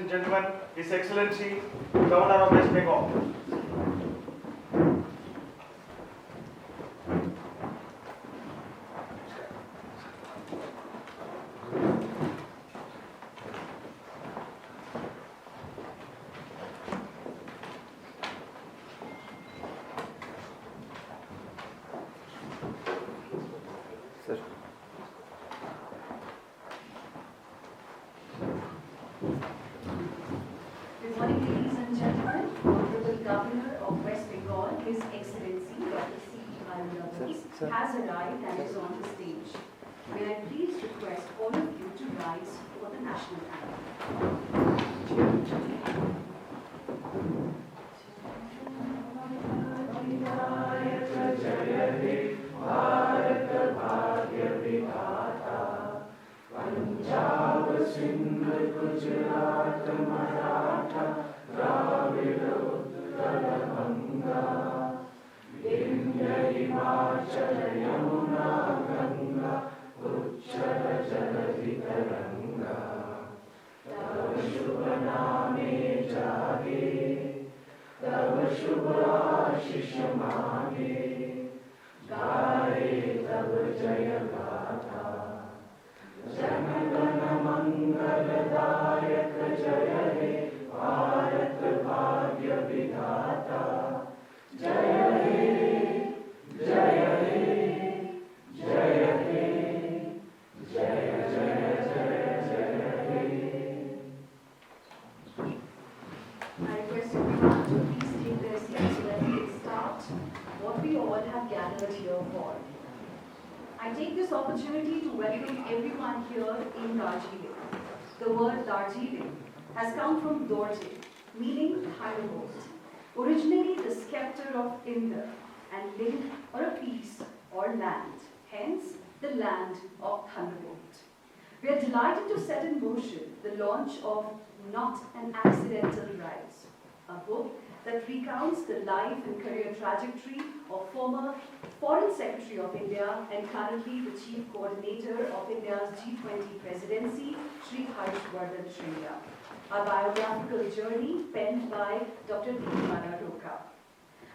and gentlemen, His Excellency, Governor of West Bengal. Good morning, ladies and gentlemen. Hon'ble Governor of West Bengal, His Excellency Dr. Shri Harsh Vardhan has arrived and is on the stage. May I please request all of you to rise for the national anthem. I request everyone to please take their seats so that we can start what we all have gathered here for. I take this opportunity to welcome everyone here in Darjeeling. The word Darjeeling has come from Dorje, meaning thunderbolt, originally the scepter of Indra, and link or a piece or land, hence the land of thunderbolt. We are delighted to set in motion the launch of Not an Accidental Rise, a book that recounts the life and career trajectory of former Foreign Secretary of India and currently the Chief Coordinator of India's G20 Presidency, Shri Harsh Vardhan Shringla. A biographical journey penned by Dr. Dipmala Roka.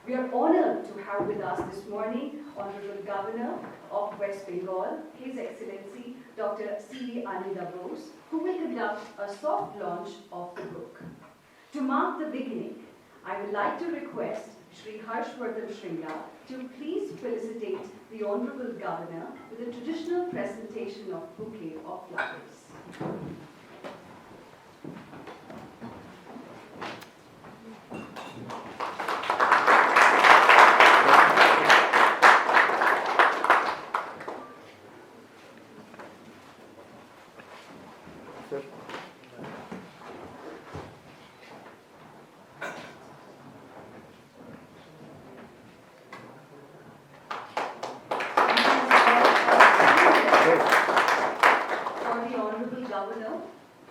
We are honored to have with us this morning Hon'ble Governor of West Bengal, His Excellency Dr. Shri Ananda Bose, who will conduct a soft launch of the book. To mark the beginning, I would like to request Shri Harsh Vardhan Shringla to please felicitate the Honorable Governor with a traditional presentation of bouquet of flowers. Governor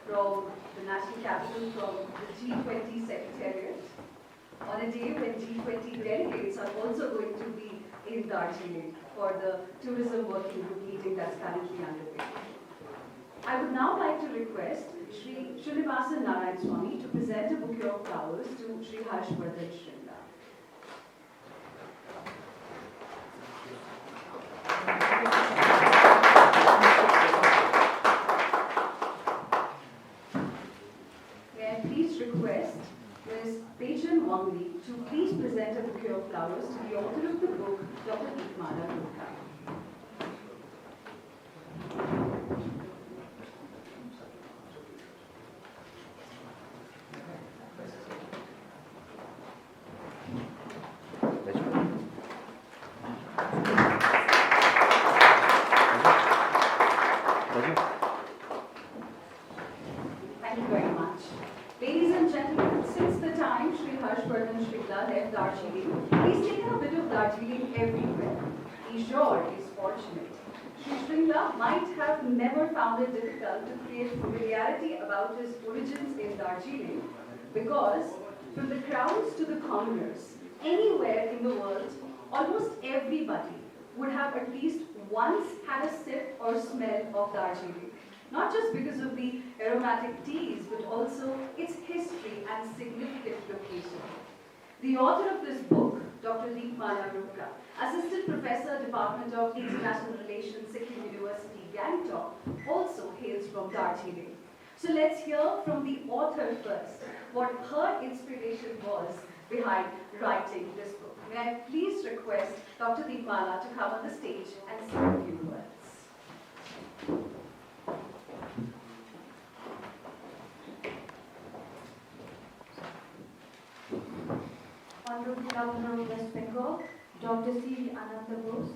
from the National Capital, from the G20 Secretariat, on a day when G20 delegates are also going to be in Darjeeling for the tourism working group meeting that's currently underway. I would now like to request Shri Srinivasa Narayan Swami to present a bouquet of flowers to Shri Harsh Vardhan Shringla. To please present a bouquet of flowers to the author of the book, Dr. Dipmala Roka. Thank you very much. Ladies and gentlemen, since the time Shri Harsh Vardhan Shringla left Darjeeling, he's taken a bit of Darjeeling everywhere. He sure is fortunate. Shri Shringla might have never found it difficult to create familiarity about his origins in Darjeeling, because from the crowds to the commoners, anywhere in the world, almost everybody would have at least once had a sip or smell of Darjeeling. not just because of the aromatic teas, but also its history and significant location. The author of this book, Dr. Dipmala Roka, Assistant Professor, Department of International Relations, Sikkim University, Gangtok, also hails from Darjeeling. So let's hear from the author first, what her inspiration was behind writing this book. May I please request Dr. Dipmala to come on the stage and say a few words. Hon'ble Governor of West Bengal, Dr. Shri Ananda Bose,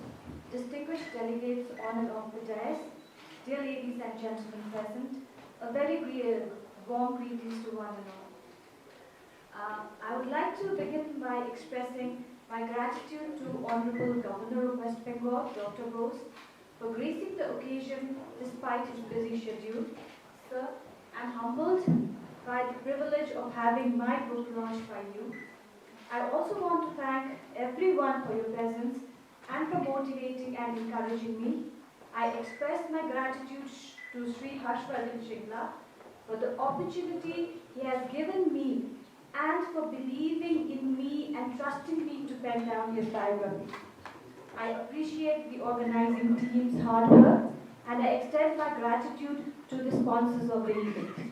distinguished delegates on and off the dais, dear ladies and gentlemen present, a very warm greetings to one and all. I would like to begin by expressing my gratitude to Honorable Governor of West Bengal, Dr. Bose, for gracing the occasion despite his busy schedule. Sir, I'm humbled by the privilege of having my book launched by you. I also want to thank everyone for your presence and for motivating and encouraging me. I express my gratitude to Shri Harsh Vardhan Shringla for the opportunity he has given me and for believing in me and trusting me to pen down his biography. I appreciate the organizing team's hard work and I extend my gratitude to the sponsors of the event.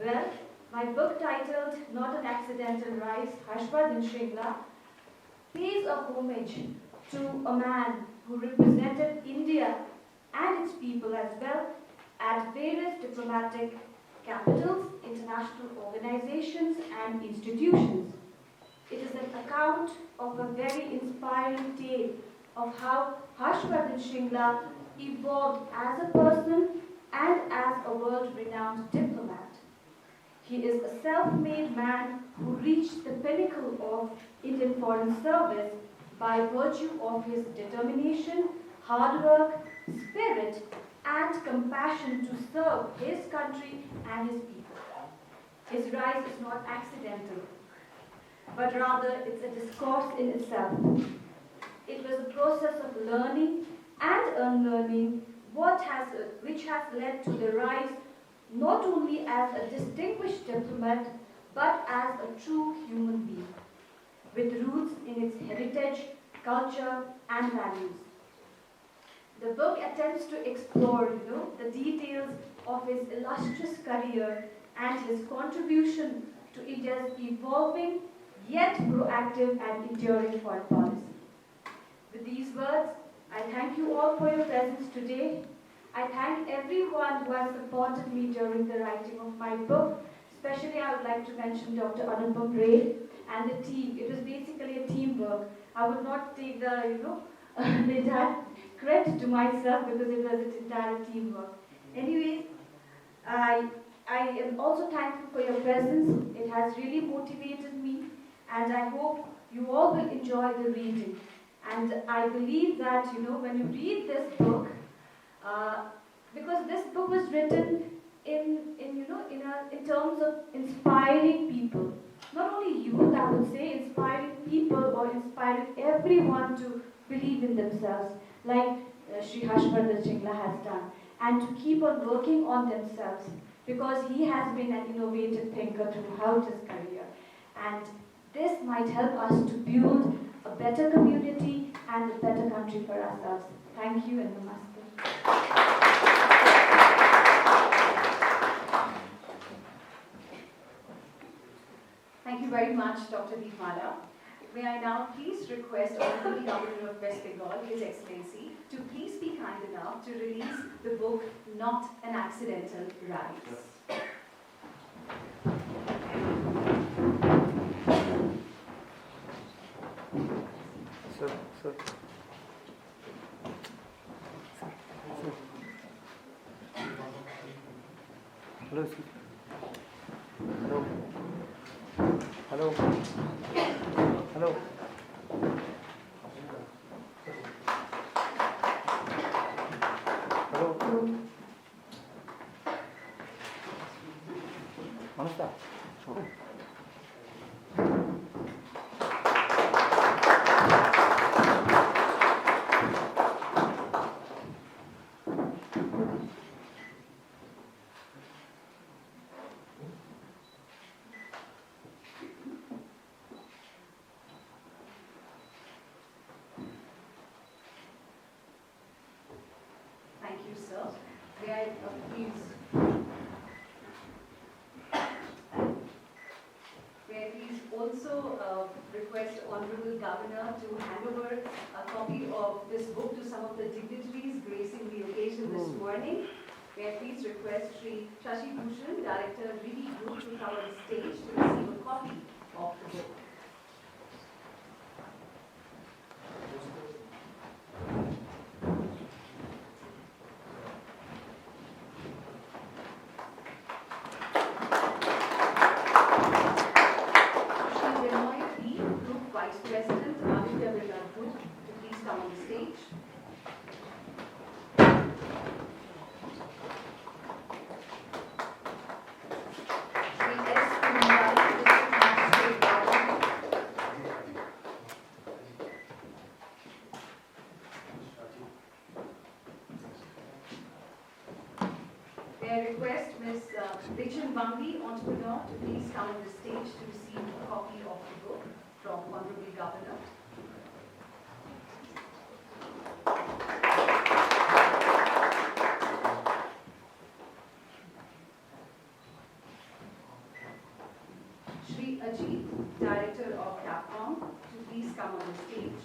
Well, my book titled Not an Accidental Rise, Harsh Vardhan Shringla, pays a homage to a man who represented India and its people as well at various diplomatic capitals, international organizations and institutions. It is an account of a very inspiring tale of how Harsh Vardhan Shringla evolved as a person and as a world-renowned diplomat. He is a self-made man who reached the pinnacle of Indian Foreign Service by virtue of his determination, hard work, spirit, and compassion to serve his country and his people. His rise is not accidental, but rather it's a discourse in itself. It was a process of learning and unlearning which has led to the rise not only as a distinguished diplomat, but as a true human being, with roots in its heritage, culture, and values. The book attempts to explore, the details of his illustrious career and his contribution to India's evolving, yet proactive and enduring foreign policy. With these words, I thank you all for your presence today. I thank everyone who has supported me during the writing of my book. Especially, I would like to mention Dr. Anupam Ray and the team. It was basically a teamwork. I would not take the, the entire credit to myself because it was an entire teamwork. Anyways, I am also thankful for your presence. It has really motivated me, and I hope you all will enjoy the reading. And I believe that, when you read this book, because this book was written in terms of inspiring people. Not only youth, I would say, inspiring people or inspiring everyone to believe in themselves, like Shri Harsh Vardhan Shringla has done, and to keep on working on themselves, because he has been an innovative thinker throughout his career. And this might help us to build a better community and a better country for ourselves. Thank you and namaste. Thank you very much, Dr. Dipmala. May I now please request Honorable Governor of West Bengal, His Excellency, to please be kind enough to release the book Not an Accidental Rise. Sir. Hello, sir. Hello. Hello. Hello. Namaste. may I please also request Honorable Governor to hand over a copy of this book to some of the dignitaries gracing the occasion this morning. May I please request Shri Harsh Bhushan, Director, Reedy Group, to come on stage to receive a copy of the book. President, Ananda Group, to please come on the stage. Shri S. Bengal, District Magistrate Governor. May I request Ms. Dipmala Entrepreneur, to please come on the stage to receive a copy of the book from Hon'ble Governor. Shri Ajit, Director of Capcom, to please come on the stage.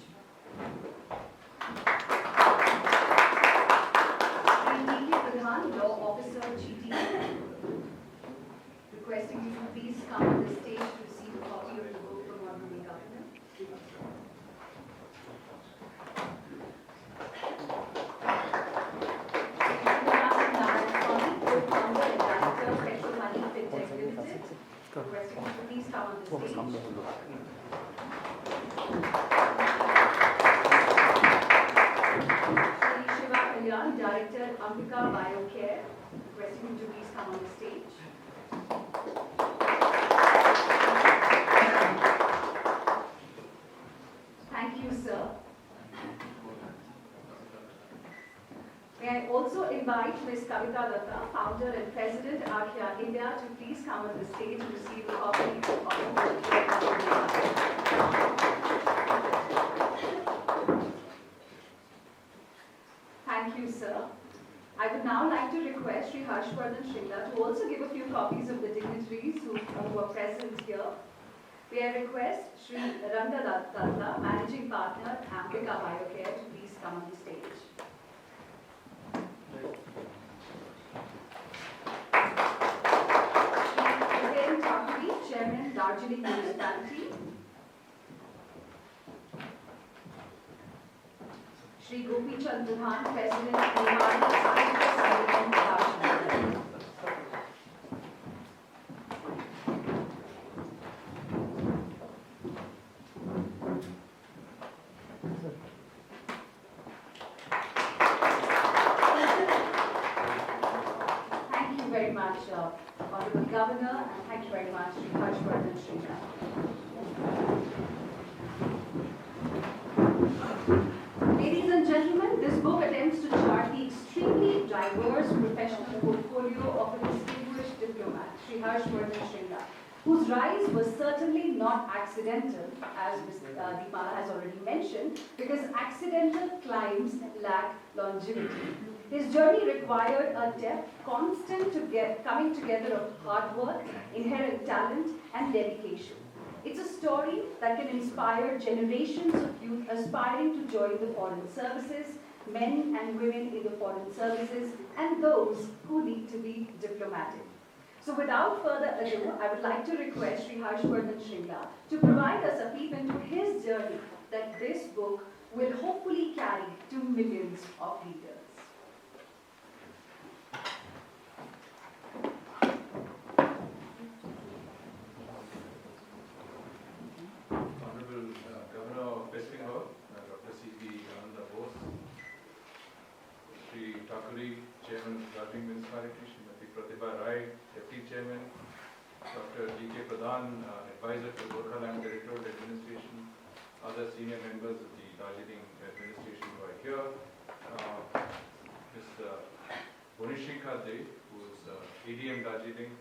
Shri D.K. Pradhan, Law Officer, GT, requesting you to please come on the stage to receive a copy of the book from Hon'ble Governor. Co-founder and director of Petrol Money Fintech Limited, requesting you to please come on the stage. Shri Shiva Kalyan, Director, Ambika Biocare, requesting you to please come on the stage. Thank you, sir. May I also invite Ms. Kavita Datta, founder and president, Arkia India, to please come on the stage to receive a copy of the book. Thank you, sir. I would now like to request Shri Harsh Vardhan Shringla to also give a few copies of the dignitaries who are present here. May I request Shri Ananda, Managing Partner, Ambika Biocare, to please come on the stage. Shri Chairman, Darjeeling Municipality. Shri Gopi Chand Pradhan, President, Bengal, Darjeeling. Thank you very much, Honorable Governor, and thank you very much, Shri Harsh Vardhan Shringla. Ladies and gentlemen, this book attempts to chart the extremely diverse professional portfolio of a distinguished diplomat, Shri Harsh Vardhan Shringla, whose rise was certainly not accidental, as Ms. Dipmala has already mentioned, because accidental climbs lack longevity. His journey required a depth, constant coming together of hard work, inherent talent, and dedication. It's a story that can inspire generations of youth aspiring to join the foreign services, men and women in the foreign services, and those who need to be diplomatic. So without further ado, I would like to request Shri Harsh Vardhan Shringla to provide us a peep into his journey that this book will hopefully carry to millions of readers. Honorable Governor of West Bengal, Dr. C.P. Ananda Bose, Shri Thakuri, Chairman of Darjeeling Municipality, Srimati Pratibha Rai, Deputy Chairman, Dr. D.K. Pradhan, Advisor to Gorkhaland Territorial Administration, other senior members of the Darjeeling Administration who are here, Ms. Bonishika De, who is ADM Darjeeling,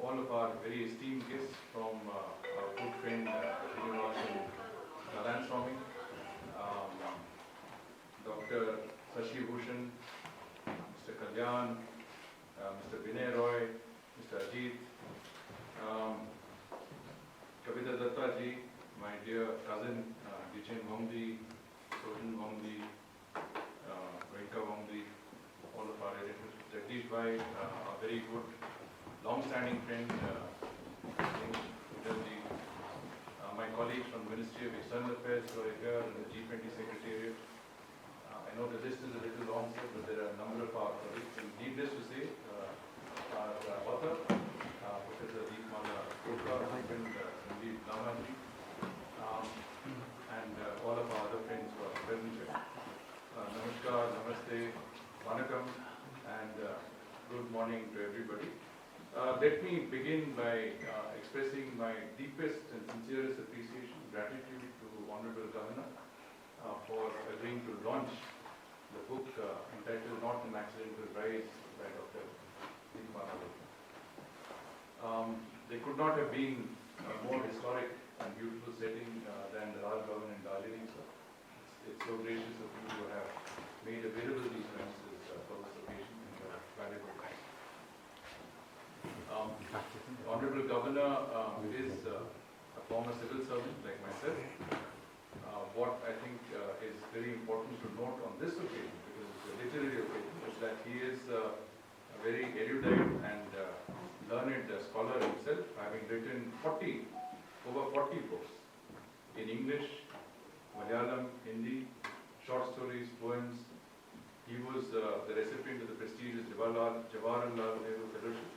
all of our very esteemed guests from our good friend Srinivasan Nalan Swami, Dr. Shashi Bhushan, Mr. Mr. Kalyan, Mr. Vinay Roy, Mr. Ajit, Kavita Datta ji, my dear cousin, Dichen Wongdi, Sojan Wongdi, Venka Wongdi, all of our relatives. Jagdish Bhai, a very good, long-standing friend, my colleagues from the Ministry of External Affairs who are here and the G20 Secretariat. I know the list is a little long, sir, but there are a number of our colleagues. And needless to say, our author, Professor Dipmala Roka, husband Sandeep Namaji, and all of our other friends who are present here. Namaskar, Namaste, Vanakkam, and good morning to everybody. Let me begin by expressing my deepest and sincerest appreciation, gratitude to Hon'ble Governor for agreeing to launch the book entitled Not an Accidental Rise by Dr. Dipmala Roka. There could not have been a more historic and beautiful setting than the Raj Bhavan in Darjeeling, sir. It's so gracious of you to have made available these premises for this occasion and valuable time. Honorable Governor is a former civil servant like myself. What I think is very important to note on this occasion, because it's a literary occasion, is that he is a very erudite and learned scholar himself, having written over 40 books in English, Malayalam, Hindi, short stories, poems. He was the recipient of the prestigious Jawaharlal Nehru Fellowship.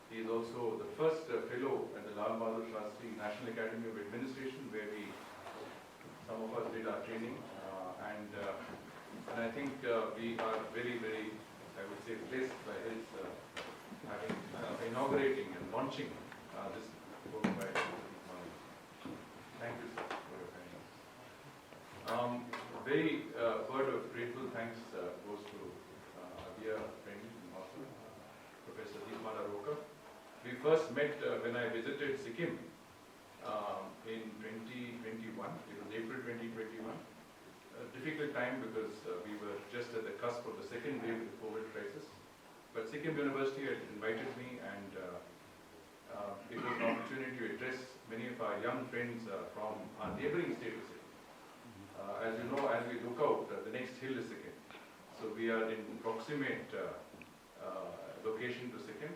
He is also the first fellow at the Lal Bahadur Shastri National Academy of Administration, where some of us did our training, and I think we are very, very, I would say, blessed by his having inaugurating and launching this book by Dipmala. Thank you, sir, for your kindness. Very word of grateful thanks goes to our dear friend and author, Professor Dipmala Roka. We first met when I visited Sikkim in 2021. It was April 2021. A difficult time because we were just at the cusp of the second wave of the COVID crisis. But Sikkim University had invited me, and it was an opportunity to address many of our young friends from our neighboring state of Sikkim. As you know, as we look out, the next hill is Sikkim. So we are in proximate location to Sikkim.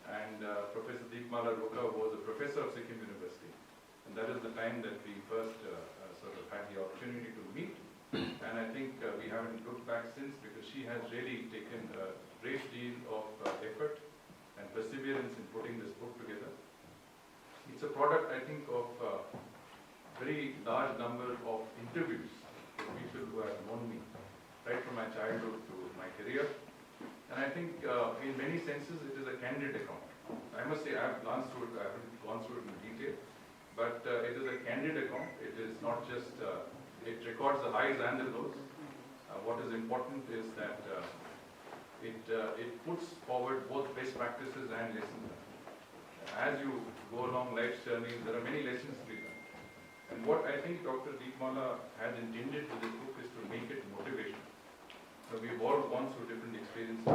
And Professor Dipmala Roka was a professor of Sikkim University. And that is the time that we first sort of had the opportunity to meet. And I think we haven't looked back since, because she has really taken a great deal of effort and perseverance in putting this book together. It's a product, I think, of a very large number of interviews with people who have known me, right from my childhood to my career. And I think in many senses it is a candid account. I must say I have glanced through it, I haven't gone through it in detail, but it is a candid account. It is not just, it records the highs and the lows. What is important is that it puts forward both best practices and lessons learned. As you go along life's journey, there are many lessons to be learned. And what I think Dr. Dipmala has intended with this book is to make it motivational. So we've all gone through different experiences.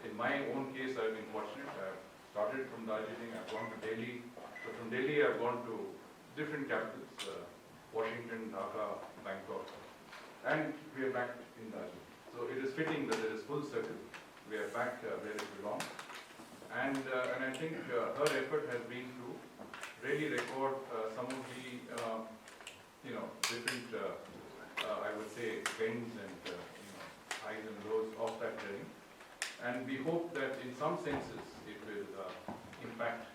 In my own case, I've been fortunate. I've started from Darjeeling, I've gone to Delhi. So from Delhi, I've gone to different capitals, Washington, Dhaka, Bangkok. And we are back in Darjeeling. So it is fitting that there is full circle. We are back where it belongs. And I think her effort has been to really record some of the, different, I would say, trends and highs and lows of that journey. And we hope that in some senses it will impact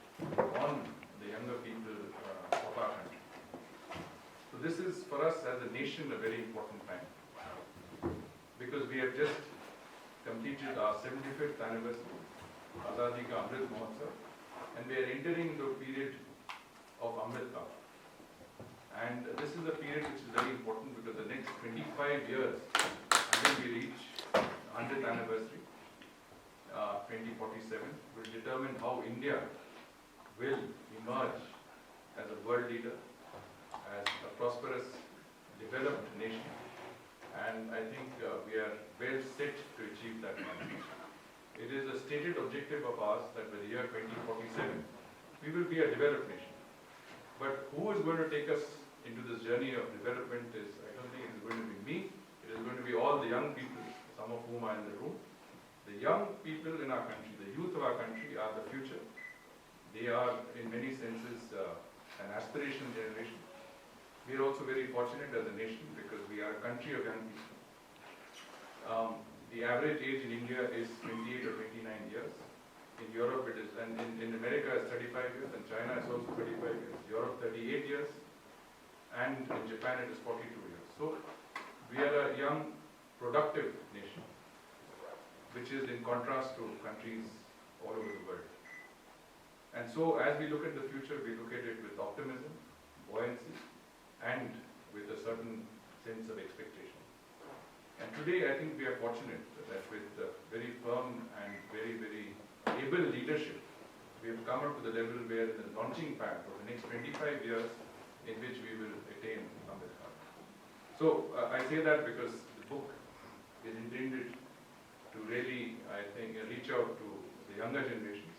on the younger people of our country. So this is for us as a nation a very important time, because we have just completed our 75th anniversary, Azadi Ka Amrit Mahotsav, and we are entering the period of Amrit Kaal. And this is a period which is very important, because the next 25 years until we reach 100th anniversary, 2047, will determine how India will emerge as a world leader, as a prosperous, developed nation, and I think we are well set to achieve that milestone. It is a stated objective of ours that by the year 2047, we will be a developed nation. But who is going to take us into this journey of development is, I don't think it is going to be me, it is going to be all the young people, some of whom are in the room. The young people in our country, the youth of our country are the future. They are in many senses an aspirational generation. We are also very fortunate as a nation because we are a country of young people. The average age in India is 28 or 29 years. In Europe it is, and in America it's 35 years, and China is also 35 years. Europe 38 years, and in Japan it is 42 years. So we are a young, productive nation, which is in contrast to countries all over the world. And so as we look at the future, we look at it with optimism, buoyancy, and with a certain sense of expectation. And today I think we are fortunate that with very firm and very, very able leadership, we have come up to the level where the launching pad for the next 25 years in which we will attain Ambedkar. So I say that because the book is intended to really, I think, reach out to the younger generations.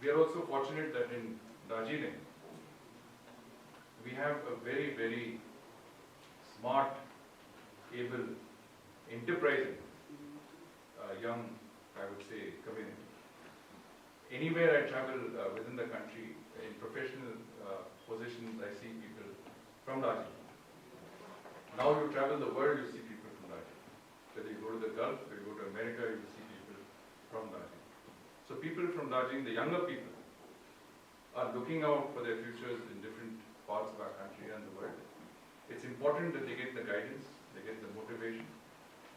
We are also fortunate that in Darjeeling, we have a very, very smart, able, enterprising, young, I would say, community. Anywhere I travel within the country, in professional positions, I see people from Darjeeling. Now you travel the world, you see people from Darjeeling. Whether you go to the Gulf, whether you go to America, you see people from Darjeeling. So people from Darjeeling, the younger people, are looking out for their futures in different parts of our country and the world. It's important that they get the guidance, they get the motivation,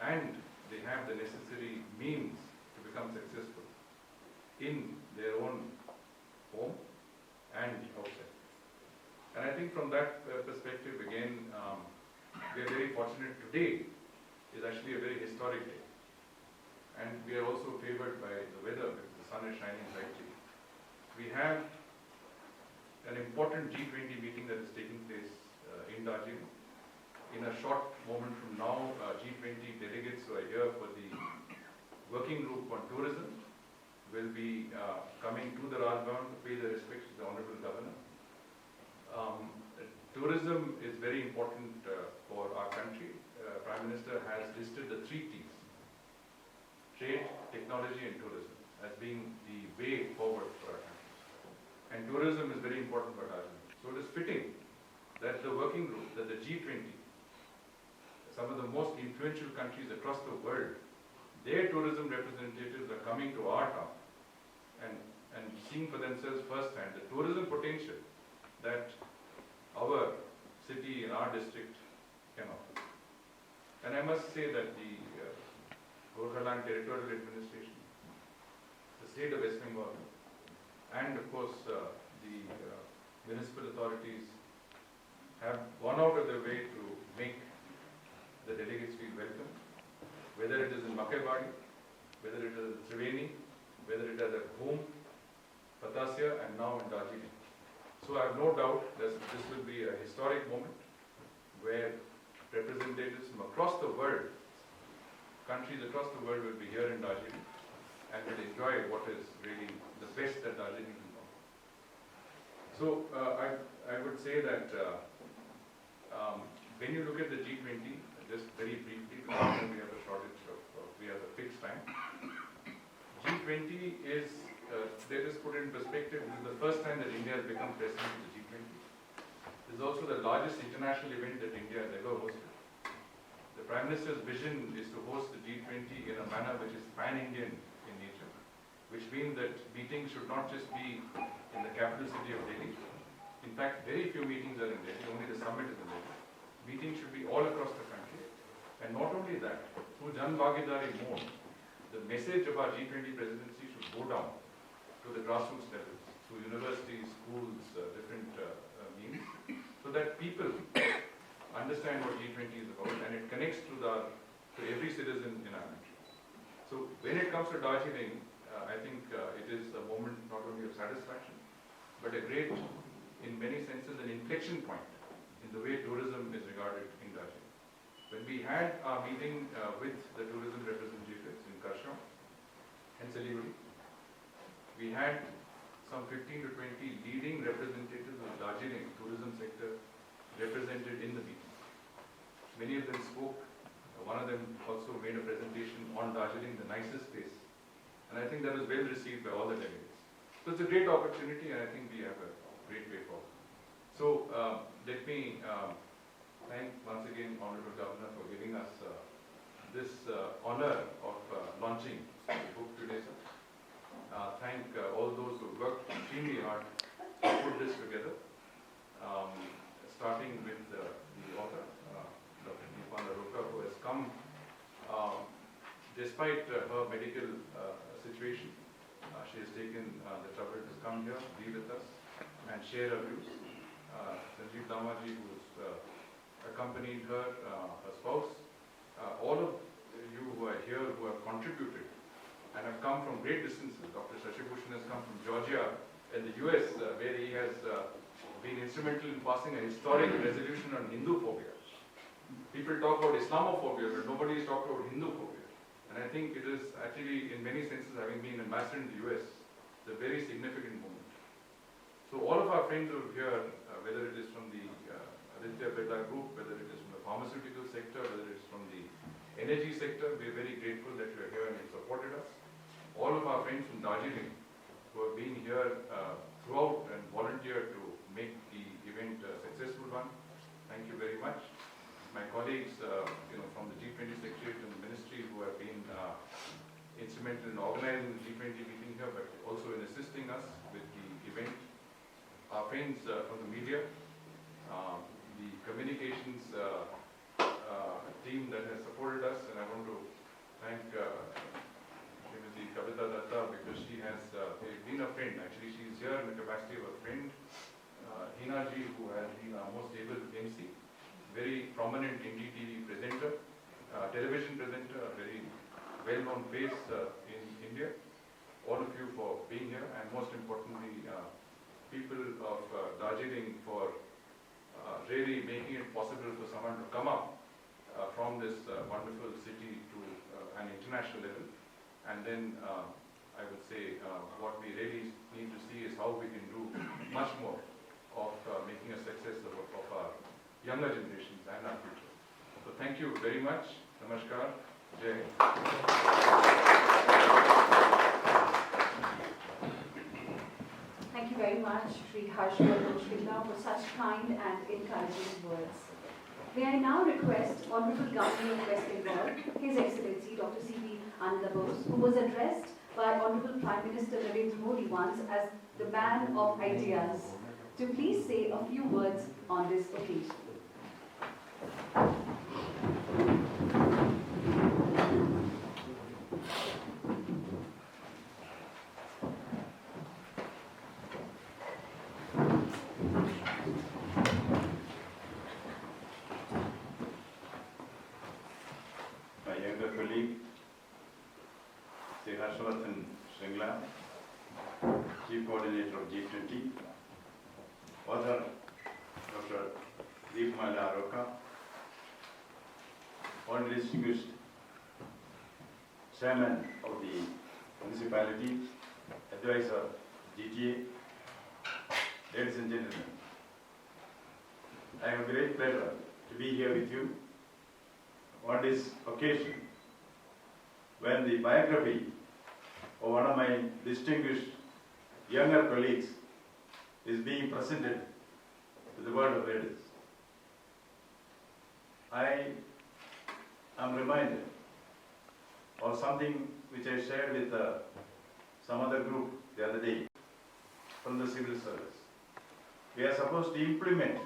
and they have the necessary means to become successful in their own home and outside. And I think from that perspective, again, we are very fortunate. Today is actually a very historic day. And we are also favored by the weather because the sun is shining brightly. We have an important G20 meeting that is taking place in Darjeeling. In a short moment from now, G20 delegates who are here for the working group on tourism will be coming to the Rajbhavan to pay their respects to the Hon'ble Governor. Tourism is very important for our country. Prime Minister has listed the 3 T's: trade, technology and tourism as being the way forward for our country. And tourism is very important for Darjeeling. So it is fitting that the working group, that the G20, some of the most influential countries across the world, their tourism representatives are coming to our town and seeing for themselves firsthand the tourism potential that our city and our district can offer. And I must say that the Gorkhaland Territorial Administration, the state of West Bengal, and of course the municipal authorities have gone out of their way to make the delegates feel welcome, whether it is in Makebadi, whether it is in Triveni, whether it is at home, Patasya, and now in Darjeeling. So I have no doubt that this will be a historic moment where representatives from across the world, countries across the world will be here in Darjeeling and will enjoy what is really the best that Darjeeling can offer. So I would say that when you look at the G20, just very briefly, because we have a shortage of, we have a fixed time. G20 is, let us put it in perspective, this is the first time that India has become president of the G20. This is also the largest international event that India has ever hosted. The Prime Minister's vision is to host the G20 in a manner which is pan-Indian in nature, which means that meetings should not just be in the capital city of Delhi. In fact, very few meetings are in Delhi, only the summit is in Delhi. Meetings should be all across the country. And not only that, through Jan Bhagidari mode, the message of our G20 presidency should go down to the grassroots levels, through universities, schools, different means, so that people understand what G20 is about and it connects to every citizen in our country. So when it comes to Darjeeling, I think it is a moment not only of satisfaction, but a great, in many senses, an inflection point in the way tourism is regarded in Darjeeling. when we had our meeting with the tourism representatives in Karsham and Siliguri, we had some 15 to 20 leading representatives of Darjeeling tourism sector represented in the meeting. Many of them spoke. One of them also made a presentation on Darjeeling, the nicest place. And I think that was well received by all the delegates. So it's a great opportunity, and I think we have a great way forward. So let me thank once again Hon'ble Governor for giving us this honor of launching the book today, sir. Thank all those who worked extremely hard to put this together, starting with the author, Dr. Dipmala Roka, who has come despite her medical situation. She has taken the trouble to come here, be with us, and share her views. Sanjeev Damaji, who has accompanied her, her spouse, all of you who are here, who have contributed and have come from great distances. Dr. Shashibhushan has come from Georgia in the US, where he has been instrumental in passing a historic resolution on Hindu phobia. People talk about Islamophobia, but nobody has talked about Hindu phobia. And I think it is actually, in many senses, having been ambassador in the US, it's a very significant moment. So all of our friends over here, whether it is from the Aditya Birla Group, whether it is from the pharmaceutical sector, whether it is from the energy sector, we are very grateful that you are here and you supported us. All of our friends from Darjeeling who have been here throughout and volunteered to make the event a successful one, thank you very much. My colleagues from the G20 Secretariat and the Ministry who have been instrumental in organizing the G20 meeting here, but also in assisting us with the event. Our friends from the media, the communications team that has supported us, and I want to thank Srimati Kavita Datta because she has been a friend. Actually, she is here in the capacity of a friend. Hina ji, who has been our most able MC, very prominent NDTV presenter, television presenter, a very well-known face in India. All of you for being here, and most importantly, people of Darjeeling for really making it possible for someone to come up from this wonderful city to an international level. And then I would say what we really need to see is how we can do much more of making a success of our younger generations and our future. So thank you very much. Namaskar. Jai Hind. Thank you very much, Shri Harsh Vardhan Shringla, for such kind and encouraging words. May I now request Honorable Governor of West Bengal, His Excellency Dr. Shri Ananda Bose, who was addressed by Honorable Prime Minister Narendra Modi once as the man of ideas, to please say a few words on this occasion. My younger colleague, Shri Harsh Vardhan Shringla, Chief Coordinator of G20, author Dr. Dipmala Roka, all distinguished Chairman of the Municipality, Advisor GTA, ladies and gentlemen, I have a great pleasure to be here with you on this occasion when the biography of one of my distinguished younger colleagues is being presented to the world of readers. I am reminded of something which I shared with some other group the other day from the civil service. We are supposed to implement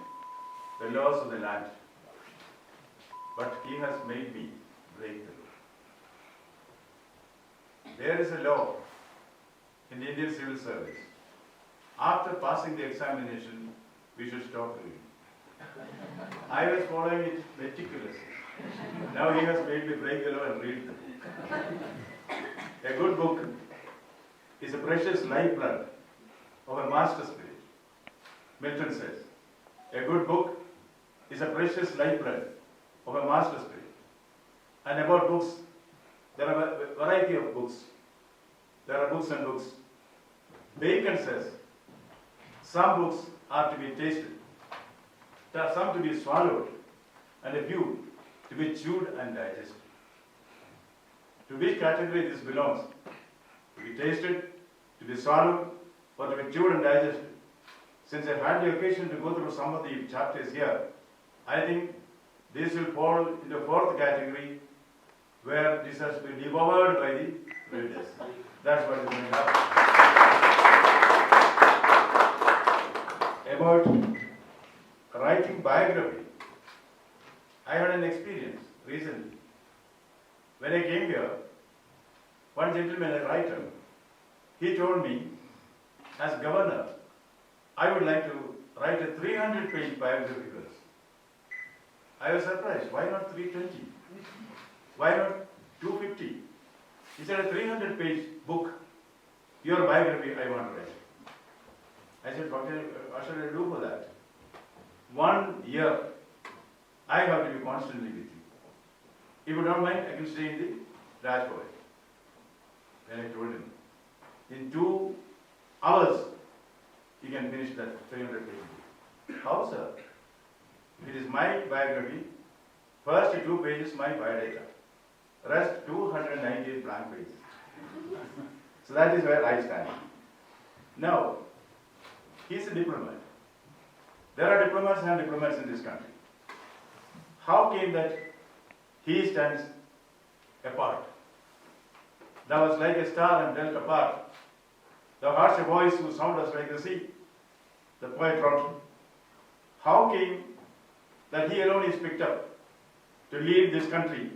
the laws of the land, but he has made me break the law. There is a law in the Indian civil service. After passing the examination, we should stop reading. I was following it meticulously. Now he has made me break the law and read the book. A good book is a precious lifeblood of a master spirit. Milton says, a good book is a precious lifeblood of a master spirit. And about books, there are a variety of books. There are books and books. Bacon says, some books are to be tasted, there are some to be swallowed, and a few to be chewed and digested. To which category this belongs? To be tasted, to be swallowed, or to be chewed and digested? Since I had the occasion to go through some of the chapters here, I think this will fall in the fourth category, where this has been devoured by the readers. That's what is going to happen. About writing biography, I had an experience recently. When I came here, one gentleman, a writer, he told me, as governor, I would like to write a 300-page biography first. I was surprised. Why not 320? Why not 250? He said, a 300-page book, your biography, I want to write. I said, what should I do for that? 1 year, I have to be constantly with you. If you don't mind, I can stay in the dashboard. Then I told him, in 2 hours, you can finish that 300 pages. How, sir? It is my biography. First 2 pages, my biodata. Rest 298 blank pages. So that is where I stand. Now, he is a diplomat. There are diplomats and diplomats in this country. How came that he stands apart? Thou was like a star and dwelt apart. Thou heart's a voice whose sound was like the sea. The poet wrote. How came that he alone is picked up to lead this country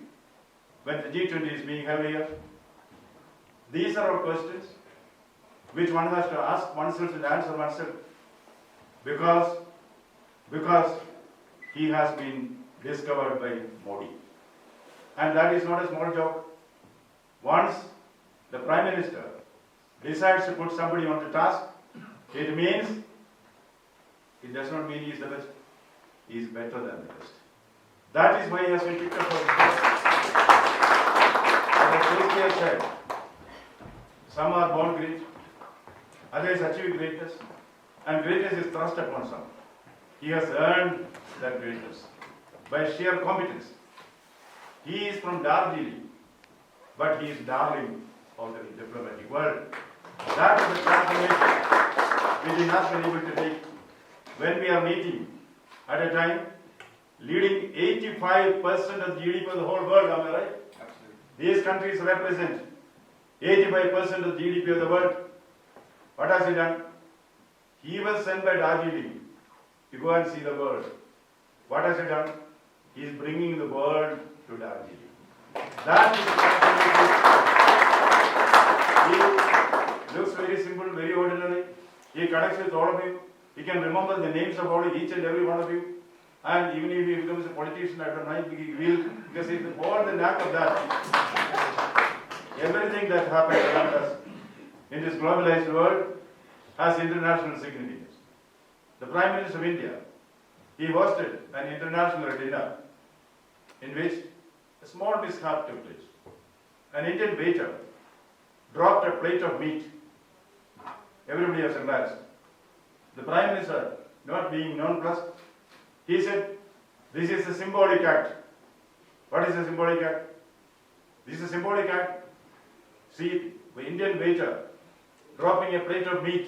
when the G20 is being held here? These are all questions which one has to ask oneself and answer oneself. Because he has been discovered by Modi. And that is not a small job. Once the Prime Minister decides to put somebody on the task, it does not mean he is the best. He is better than the best. That is why he has been picked up for his work. As the Shakespeare said, some are born great, others achieve greatness, and greatness is thrust upon some. He has earned that greatness by sheer competence. He is from Darjeeling, but he is darling of the diplomatic world. That is the transformation which he has been able to take. When we are meeting at a time, leading 85% of GDP of the whole world, am I right? Absolutely. These countries represent 85% of GDP of the world. What has he done? He was sent by Darjeeling to go and see the world. What has he done? He is bringing the world to Darjeeling. That is the transformation. He looks very simple, very ordinary. He connects with all of you. He can remember the names of each and every one of you. And even if he becomes a politician, I don't know, he will, because he's all the knack of that. Everything that happens around us in this globalized world has international significance. The Prime Minister of India, he hosted an international dinner in which a small mishap took place. An Indian waiter dropped a plate of meat. Everybody was embarrassed. The Prime Minister, not being nonplussed, he said, this is a symbolic act. What is a symbolic act? This is a symbolic act. See, the Indian waiter dropping a plate of meat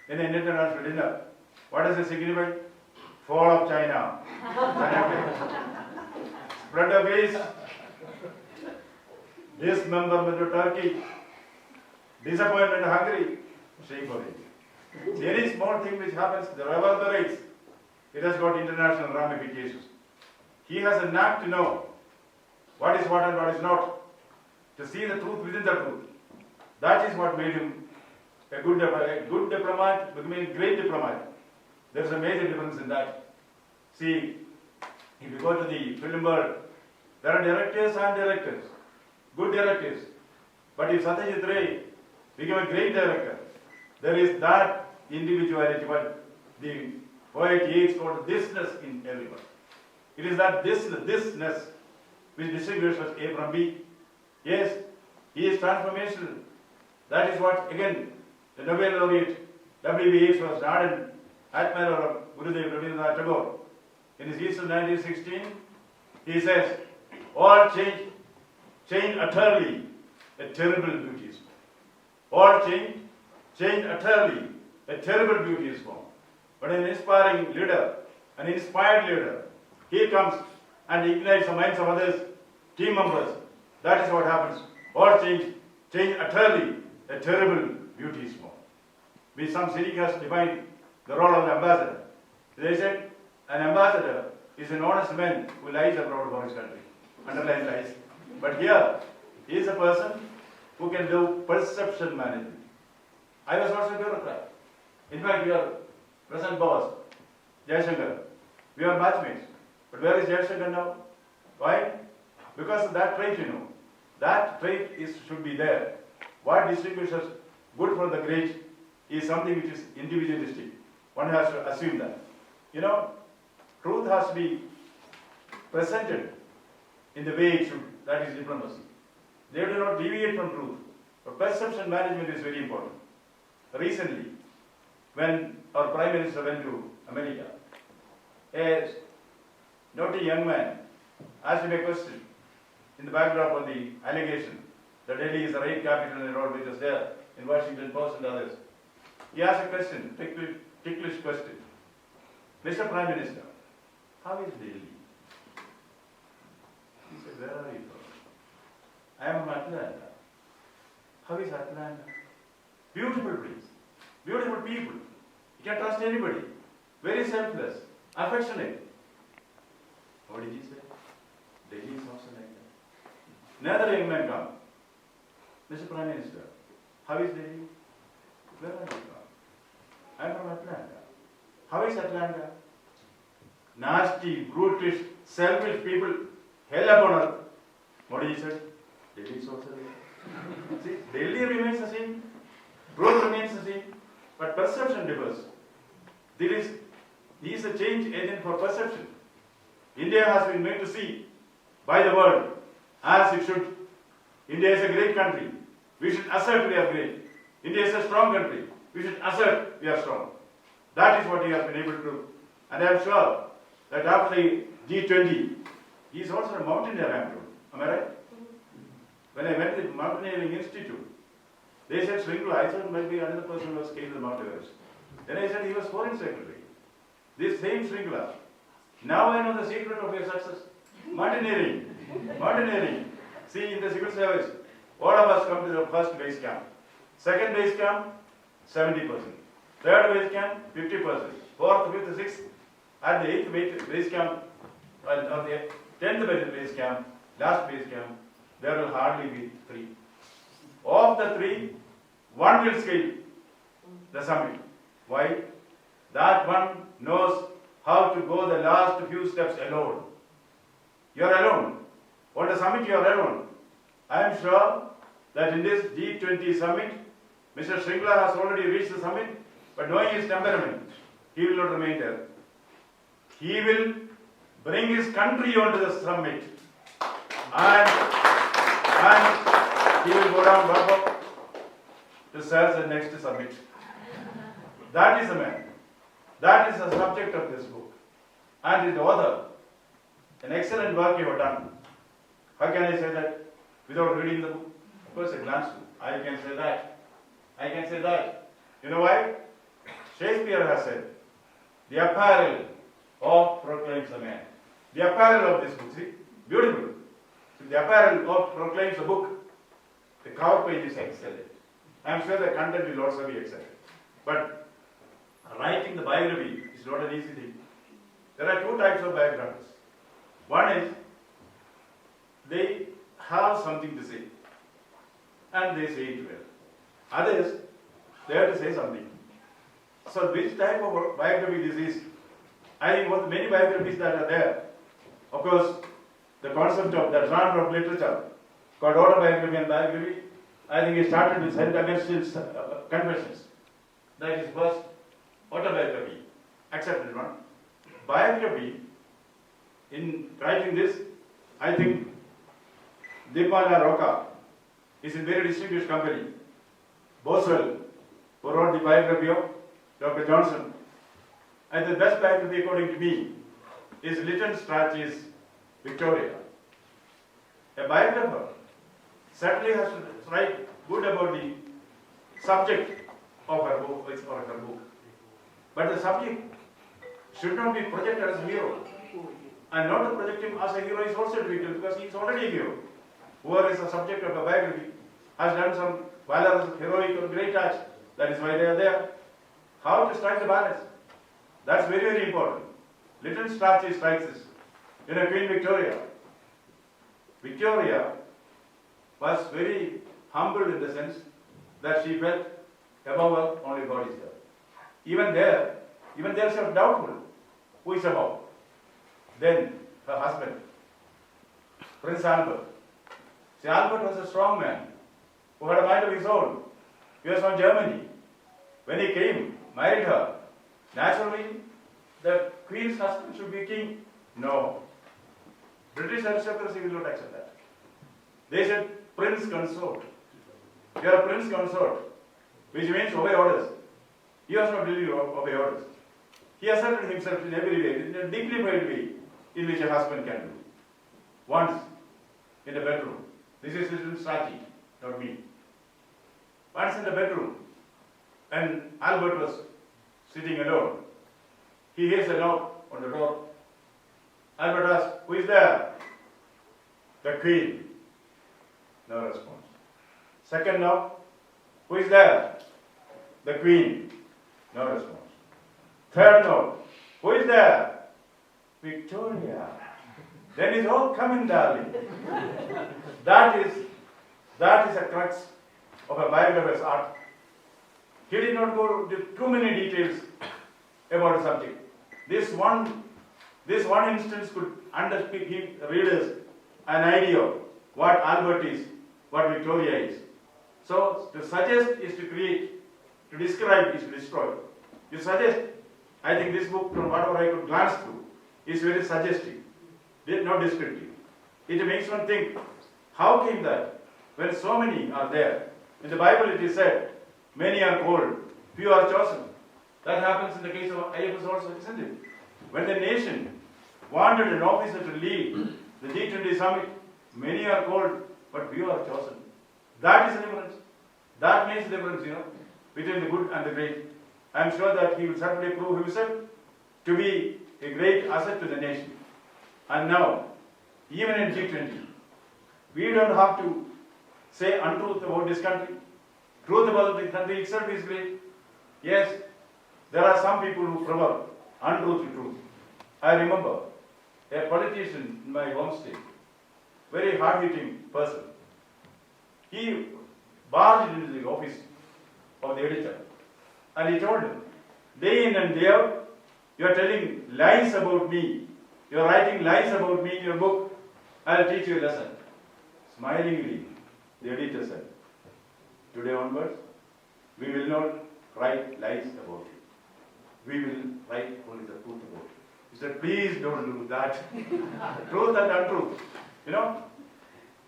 in an international dinner. What does it signify? Fall of China. Spread of peace. Dismemberment of Turkey. Disappointment of Hungary. Shame for it. Any small thing which happens, the reverberates. It has got international ramifications. He has a knack to know what is what and what is not. To see the truth within the truth. That is what made him a good diplomat, becoming a great diplomat. There is a major difference in that. See, if you go to the film world, there are directors and directors, good directors. But if Satyajit Ray became a great director, there is that individuality, what the poet Yeats called thisness in everyone. It is that thisness which distinguishes A from B. Yes, he is transformational. That is what, again, the Nobel laureate W.B. Yeats was an ardent admirer of Gurudev Rabindranath Tagore. In his East of 1916, he says, all change utterly, a terrible beauty is born. All change utterly, a terrible beauty is born. But an inspiring leader, an inspired leader, he comes and ignites the minds of others, team members. That is what happens. All change utterly, a terrible beauty is born. With some cynics defined the role of the ambassador. They said, an ambassador is an honest man who lies abroad for his country. Underline lies. But here, he is a person who can do perception management. I was also a bureaucrat. In fact, your present boss, Jayashankar, we are batchmates. But where is Jayashankar now? Why? Because of that trait, you know. That trait should be there. What distinguishes good from the great is something which is individualistic. One has to assume that. You know, truth has to be presented in the way it should. That is diplomacy. They do not deviate from truth. But perception management is very important. Recently, when our Prime Minister went to America, a naughty young man asked him a question in the backdrop of the allegation that Delhi is the rape capital and all which was there in Washington Post and others. He asked a question, ticklish question. Mr. Prime Minister, how is Delhi? He said, where are you from? I am from Atlanta. How is Atlanta? Beautiful place, beautiful people. You can trust anybody. Very selfless, affectionate. What did he say? Delhi is also like that. Another young man comes. Mr. Prime Minister, how is Delhi? Where are you from? I am from Atlanta. How is Atlanta? Nasty, brutish, selfish people, hell upon earth. What did he say? Delhi is also there. See, Delhi remains the same, truth remains the same, but perception differs. He is a change agent for perception. India has been made to see by the world as it should. India is a great country. We should assert we are great. India is a strong country. We should assert we are strong. That is what he has been able to do. And I am sure that after the G20, he is also a mountaineer, I am told. Am I right? When I went to the Mountaineering Institute, they said Shringla, I thought maybe another person was scaled the Mount Everest. Then I said he was foreign secretary. This same Shringla. Now I know the secret of your success. Mountaineering. Mountaineering. See, in the civil service, all of us come to the first base camp. Second base camp, 70%. Third base camp, 50%. Fourth, fifth, sixth. At the eighth base camp, or the 10th base camp, last base camp, there will hardly be 3. Of the 3, 1 will scale the summit. Why? That one knows how to go the last few steps alone. You are alone. On the summit, you are alone. I am sure that in this G20 summit, Mr. Shringla has already reached the summit, but knowing his temperament, he will not remain there. He will bring his country onto the summit, and he will go down Baba to serve the next summit. That is the man. That is the subject of this book. And the author, an excellent work you have done. How can I say that without reading the book? Of course, a glance through. I can say that. I can say that. You know why? Shakespeare has said, the apparel of proclaims the man. The apparel of this book, see? Beautiful. So the apparel of proclaims the book. The cover page is excellent. I am sure the content will also be excellent. But writing the biography is not an easy thing. There are 2 types of biographers. One is, they have something to say. And they say it well. Others, they have to say something. So which type of biography this is? I think what many biographies that are there, of course, the concept of the genre of literature called autobiography and biography, I think it started with St. Augustine's Confessions. That is first autobiography, accepted one. Biography, in writing this, I think Dipmala Roka is a very distinguished company. Bose, who wrote the biography of Dr. Johnson. And the best biography, according to me, is Lytton Strachey's Victoria. A biographer certainly has to write good about the subject of her book, but the subject should not be projected as a hero. And not to project him as a hero is also difficult because he is already a hero. Whoever is the subject of a biography has done some valorous, heroic or great acts. That is why they are there. How to strike the balance? That's very, very important. Lytton Strachey strikes this. Queen Victoria. Victoria was very humble in the sense that she felt above her only God is there. Even there she was doubtful who is above. Then her husband, Prince Albert. See, Albert was a strong man who had a mind of his own. He was from Germany. When he came, married her, naturally the Queen's husband should be king. No. British aristocracy will not accept that. They said, Prince Consort. You are a Prince Consort, which means obey orders. He was not really obey orders. He asserted himself in every way, in a dignified way, in which a husband can do. Once, in the bedroom. This is Lytton Strachey, not me. Once in the bedroom, and Albert was sitting alone. He hears a knock on the door. Albert asks, who is there? The Queen. No response. Second knock, who is there? The Queen. No response. Third knock, who is there? Victoria. Then it's all coming, darling. That is a crux of a biographer's art. He did not go into too many details about the subject. This one instance could give readers an idea of what Albert is, what Victoria is. So to suggest is to create, to describe is to destroy. You suggest, I think this book, from whatever I could glance through, is very suggestive, not descriptive. It makes one think, how came that when so many are there? In the Bible it is said, many are called, few are chosen. That happens in the case of IFS also, isn't it? When the nation wanted an officer to lead the G20 summit, many are called, but few are chosen. That is the difference. That makes the difference, between the good and the great. I am sure that he will certainly prove himself to be a great asset to the nation. And now, even in G20, we don't have to say untruth about this country. Truth about the country itself is great. Yes, there are some people who prefer untruth to truth. I remember a politician in my home state, very hard-hitting person. He barged into the office of the editor and he told him, day in and day out, you are telling lies about me. You are writing lies about me in your book. I will teach you a lesson. Smilingly, the editor said, today onwards, we will not write lies about you. We will write only the truth about you. He said, please don't do that. Truth and untruth.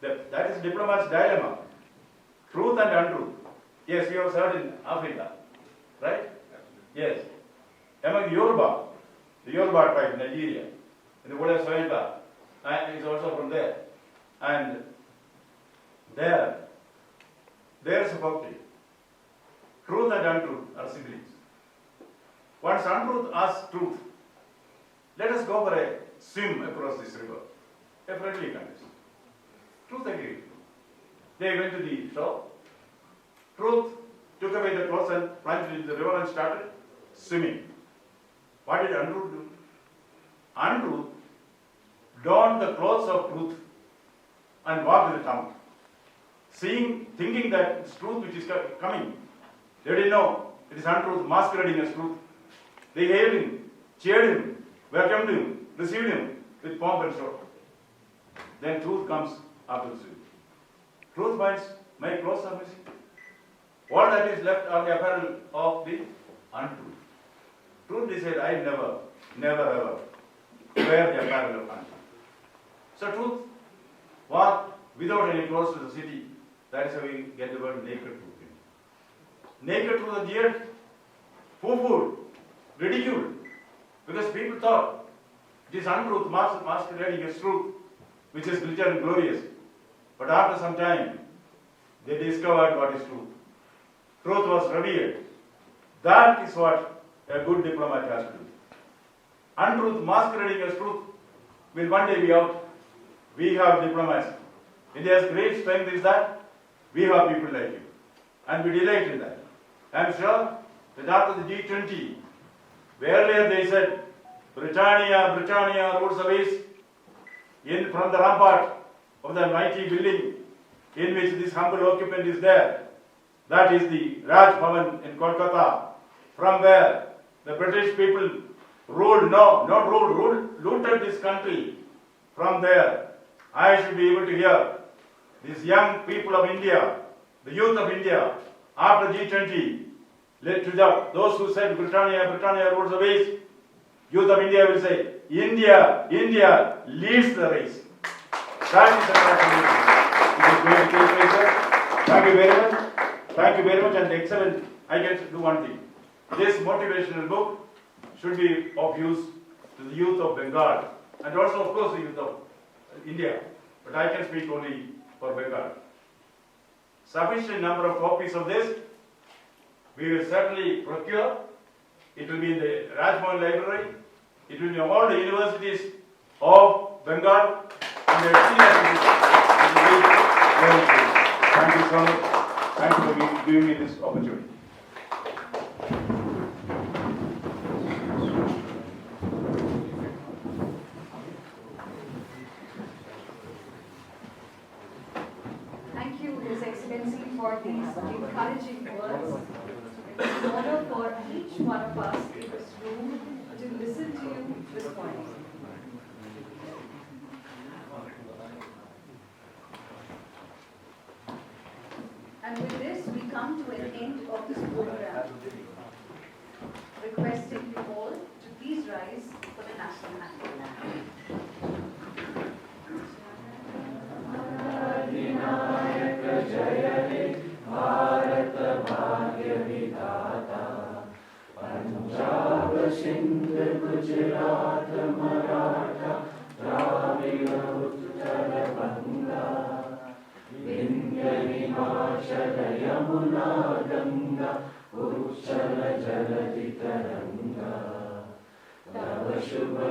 That is diplomat's dilemma. Truth and untruth. Yes, you have served in Africa, right? Yes. Among Yoruba, the Yoruba tribe in Nigeria, in the Wole Soyinka, is also from there. And there is a folktale. Truth and untruth are siblings. Once untruth asks truth, let us go for a swim across this river. A friendly condition. Truth agreed. They went to the shore. Truth took away the clothes and plunged into the river and started swimming. What did untruth do? Untruth donned the clothes of truth and walked with the tongue. Thinking that it's truth which is coming. They didn't know it is untruth masquerading as truth. They hailed him, cheered him, welcomed him, received him with pomp and show. Then truth comes after the swim. Truth finds my clothes are missing. All that is left are the apparel of the untruth. Truth decided, I never ever wear the apparel of untruth. So truth walked without any clothes to the city. That is how we get the word naked truth. Naked truth and jeered, pooh-poohed, ridiculed, because people thought it is untruth masquerading as truth, which is glitter and glorious. But after some time, they discovered what is truth. Truth was revealed. That is what a good diplomat has to do. Untruth masquerading as truth will one day be out. We have diplomats. India's great strength is that we have people like you. And we delight in that. I am sure that after the G20, where earlier they said, Britannia, Britannia rules the waves, from the rampart of the mighty building in which this humble occupant is there. That is the Raj Bhavan in Kolkata, from where the British people looted this country. From there, I should be able to hear these young people of India, the youth of India, after G20, led to those who said Britannia, Britannia rules the waves. Youth of India will say, India, India leads the race. That is the Thank you very much. Thank you very much, and excellent. I can do one thing. This motivational book should be of use to the youth of Bengal, and also, of course, the youth of India. But I can speak only for Bengal. Sufficient number of copies of this we will certainly procure. It will be in the Rajmohan Library. It will be in all the universities of Bengal. And the Thank you so much. Thank you for giving me this opportunity. Thank you, His Excellency, for these encouraging words. It is an honor for each one of us in this room to listen to you this morning. And with this, we come to an end of this program, requesting you all to please rise for the national anthem. Gujarat, Maratha, Dravida, Uttara, Banga, Vindhya, Himachala, Yamuna, Ganga, Uchala, Jaladi, Taranga, Tava Shubha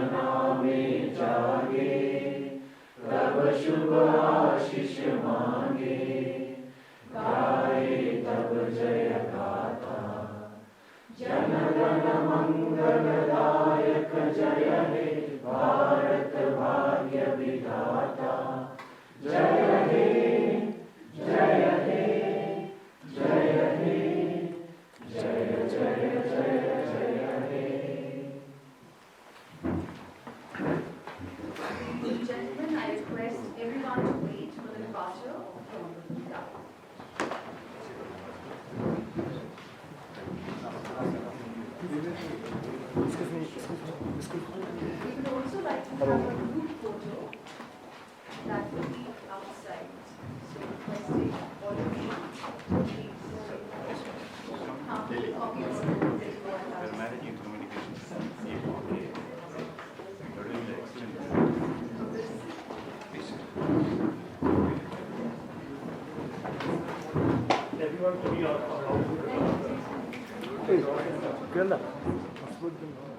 Name Jage, Tava Shubha Ashish Mange, Gaye Tava Jaya Gata, Janagana Mangaladayaka Jaya He, Bharat Bhagya Vidhata, Jaya He, Jaya He, Jaya He, Jaya Jaya Jaya Jaya He. Ladies and gentlemen, I request everyone to wait for the departure of the Hon'ble Governor. We would also like to have a group photo that will be outside. So requesting all of you to please come to the copy of the book that you are allowed. Managing communications. Everyone to be on. Thank you. Hey,